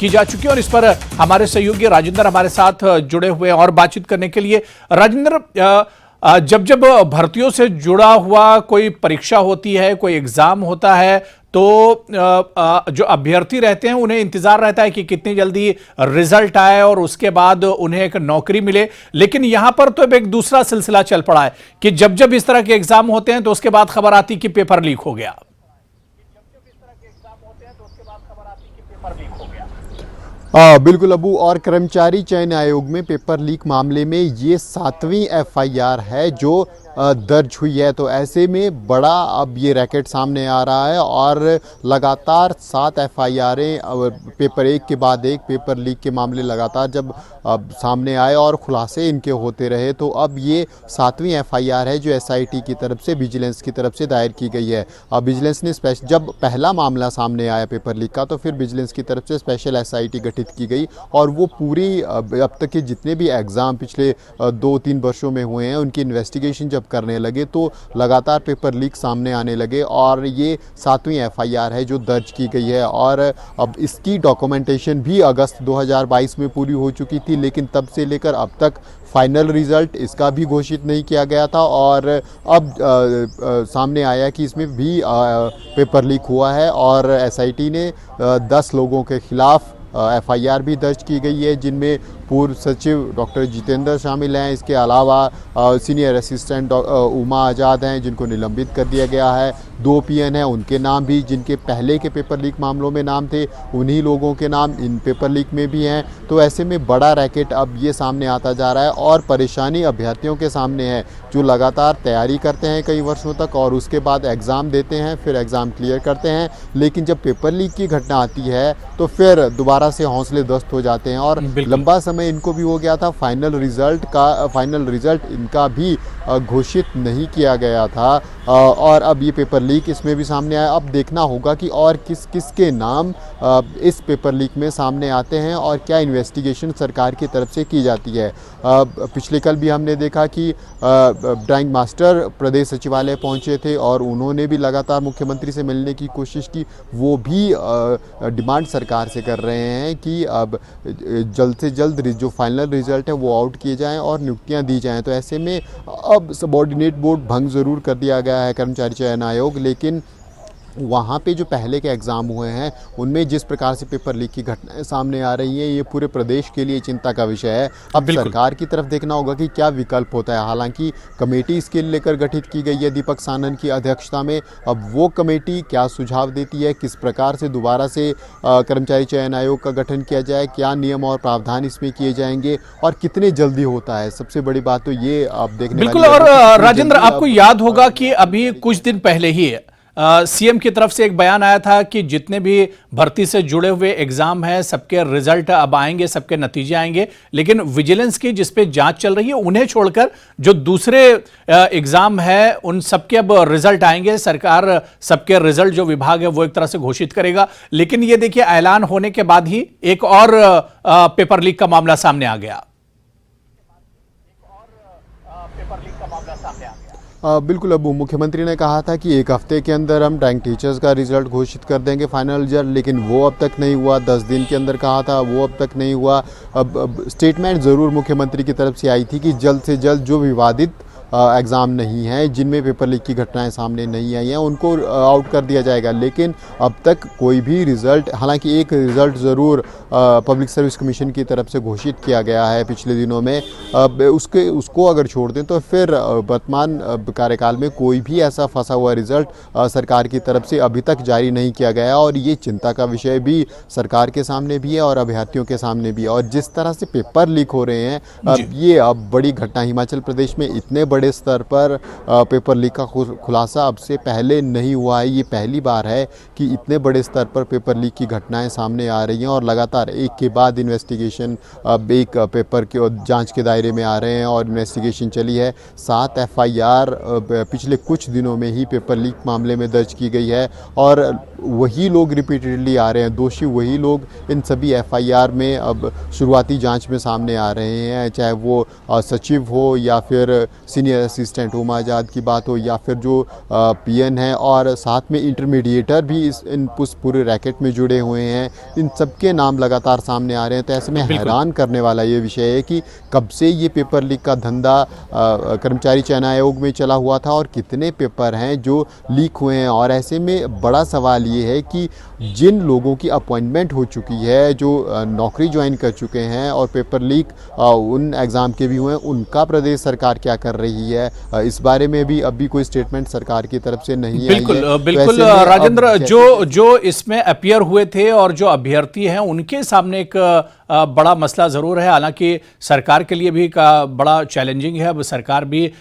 की जा चुकी है और इस पर हमारे सहयोगी राजेंद्र हमारे साथ जुड़े हुए हैं और बातचीत करने के लिए। राजेंद्र, जब जब भर्तियों से जुड़ा हुआ कोई परीक्षा होती है, कोई एग्जाम होता है, तो जो अभ्यर्थी रहते हैं उन्हें इंतजार रहता है कि कितनी जल्दी रिजल्ट आए और उसके बाद उन्हें एक नौकरी मिले। लेकिन यहां पर तो अब एक दूसरा सिलसिला चल पड़ा है कि जब जब इस तरह के एग्जाम होते हैं तो उसके बाद खबर आती कि पेपर लीक हो गया। बिल्कुल अबू, और कर्मचारी चयन आयोग में पेपर लीक मामले में ये 7वीं एफआईआर है जो दर्ज हुई है। तो ऐसे में बड़ा अब ये रैकेट सामने आ रहा है और लगातार 7 एफआईआरें पेपर एक के बाद एक पेपर लीक के मामले लगातार जब सामने आए और खुलासे इनके होते रहे, तो अब ये 7वीं एफआईआर है जो एसआईटी की तरफ से, विजिलेंस की तरफ से दायर की गई है। अब विजिलेंस ने जब पहला मामला सामने आया पेपर लीक का, तो फिर विजिलेंस की तरफ से स्पेशल एसआईटी गठित की गई और वो पूरी अब तक के जितने भी एग्ज़ाम पिछले 2-3 वर्षों में हुए हैं उनकी इन्वेस्टिगेशन जब करने लगे तो लगातार पेपर लीक सामने आने लगे और ये 7वीं एफआईआर है जो दर्ज की गई है। और अब इसकी डॉक्यूमेंटेशन भी अगस्त 2022 में पूरी हो चुकी थी, लेकिन तब से लेकर अब तक फाइनल रिज़ल्ट इसका भी घोषित नहीं किया गया था और अब सामने आया कि इसमें भी पेपर लीक हुआ है और एसआईटी ने 10 लोगों के खिलाफ एफआईआर भी दर्ज की गई है, जिनमें पूर्व सचिव डॉक्टर जितेंद्र शामिल हैं। इसके अलावा सीनियर असिस्टेंट उमा आज़ाद हैं जिनको निलंबित कर दिया गया है। 2 पीएन हैं, उनके नाम भी, जिनके पहले के पेपर लीक मामलों में नाम थे, उन्हीं लोगों के नाम इन पेपर लीक में भी हैं। तो ऐसे में बड़ा रैकेट अब ये सामने आता जा रहा है और परेशानी अभ्यर्थियों के सामने है जो लगातार तैयारी करते हैं कई वर्षों तक और उसके बाद एग्ज़ाम देते हैं, फिर एग्ज़ाम क्लियर करते हैं, लेकिन जब पेपर लीक की घटना आती है तो फिर दोबारा से हौसले ध्वस्त हो जाते हैं और लंबा समय इनको भी हो गया था। फाइनल रिज़ल्ट इनका भी घोषित नहीं किया गया था और अब ये पेपर लीक इसमें भी सामने आया। अब देखना होगा कि और किस किस के नाम इस पेपर लीक में सामने आते हैं और क्या इन्वेस्टिगेशन सरकार की तरफ से की जाती है। पिछले कल भी हमने देखा कि ड्राइंग मास्टर प्रदेश सचिवालय पहुंचे थे और उन्होंने भी लगातार मुख्यमंत्री से मिलने की कोशिश की। वो भी डिमांड सरकार से कर रहे हैं कि अब जल्द से जल्द जो फाइनल रिज़ल्ट है वो आउट किए जाएं और नियुक्तियां दी जाएं। तो ऐसे में अब सबऑर्डिनेट बोर्ड भंग ज़रूर कर दिया गया है कर्मचारी चयन आयोग, लेकिन वहाँ पे जो पहले के एग्ज़ाम हुए हैं उनमें जिस प्रकार से पेपर लीक की घटनाएं सामने आ रही हैं, ये पूरे प्रदेश के लिए चिंता का विषय है। अब सरकार की तरफ देखना होगा कि क्या विकल्प होता है। हालांकि कमेटी इसके लेकर गठित की गई है दीपक सानन की अध्यक्षता में। अब वो कमेटी क्या सुझाव देती है, किस प्रकार से दोबारा से कर्मचारी चयन आयोग का गठन किया जाए, क्या नियम और प्रावधान इसमें किए जाएंगे और कितने जल्दी होता है, सबसे बड़ी बात तो ये आप देखने बिल्कुल। और राजेंद्र, आपको याद होगा कि अभी कुछ दिन पहले ही सीएम की तरफ से एक बयान आया था कि जितने भी भर्ती से जुड़े हुए एग्जाम हैं सबके रिजल्ट अब आएंगे, सबके नतीजे आएंगे, लेकिन विजिलेंस की जिस पे जांच चल रही है उन्हें छोड़कर जो दूसरे एग्जाम है उन सबके अब रिजल्ट आएंगे। सरकार सबके रिजल्ट जो विभाग है वो एक तरह से घोषित करेगा। लेकिन ये देखिए, ऐलान होने के बाद ही एक और पेपर लीक का मामला सामने आ गया। बिल्कुल अबू, मुख्यमंत्री ने कहा था कि 1 हफ्ते के अंदर हम रैंक टीचर्स का रिजल्ट घोषित कर देंगे फाइनल रिजल्ट, लेकिन वो अब तक नहीं हुआ। 10 दिन के अंदर कहा था, वो अब तक नहीं हुआ। अब स्टेटमेंट ज़रूर मुख्यमंत्री की तरफ से आई थी कि जल्द से जल्द जो विवादित एग्ज़ाम नहीं हैं, जिनमें पेपर लीक की घटनाएं सामने नहीं आई हैं, उनको आउट कर दिया जाएगा। लेकिन अब तक कोई भी रिज़ल्ट, हालांकि एक रिज़ल्ट ज़रूर पब्लिक सर्विस कमीशन की तरफ से घोषित किया गया है पिछले दिनों में, उसको अगर छोड़ दें तो फिर वर्तमान कार्यकाल में कोई भी ऐसा फंसा हुआ रिज़ल्ट सरकार की तरफ से अभी तक जारी नहीं किया गया और ये चिंता का विषय भी सरकार के सामने भी है और अभ्यर्थियों के सामने भी। और जिस तरह से पेपर लीक हो रहे हैं, ये अब बड़ी घटना, हिमाचल प्रदेश में इतने बड़े स्तर पर पेपर लीक का खुलासा अब से पहले नहीं हुआ है। ये पहली बार है कि इतने बड़े स्तर पर पेपर लीक की घटनाएं सामने आ रही हैं और लगातार एक के बाद इन्वेस्टिगेशन एक पेपर के जांच के दायरे में आ रहे हैं और इन्वेस्टिगेशन चली है। 7 एफआईआर पिछले कुछ दिनों में ही पेपर लीक मामले में दर्ज की गई है और वही लोग रिपीटेडली आ रहे हैं, दोषी वही लोग इन सभी एफआईआर में अब शुरुआती जांच में सामने आ रहे हैं, चाहे वो सचिव हो या फिर सीनियर जूनियर असिस्टेंट उमा आज़ाद की बात हो या फिर जो पीएन है और साथ में इंटरमीडिएटर भी इस पूरे रैकेट में जुड़े हुए हैं, इन सबके नाम लगातार सामने आ रहे हैं। तो ऐसे में हैरान करने वाला ये विषय है कि कब से ये पेपर लीक का धंधा कर्मचारी चयन आयोग में चला हुआ था और कितने पेपर हैं जो लीक हुए हैं। और ऐसे में बड़ा सवाल ये है कि जिन लोगों की अपॉइंटमेंट हो चुकी है, जो नौकरी ज्वाइन कर चुके हैं और पेपर लीक उन एग्ज़ाम के भी हुए हैं, उनका प्रदेश सरकार क्या कर रही है, इस बारे में भी अभी कोई स्टेटमेंट सरकार की तरफ से नहीं आई बिल्कुल है। बिल्कुल तो ऐसे में राजेंद्र, अब जो इसमें अपीयर हुए थे और जो अभ्यर्थी हैं उनके सामने एक बड़ा मसला जरूर है। हालांकि सरकार के लिए भी का बड़ा चैलेंजिंग है। अब सरकार भी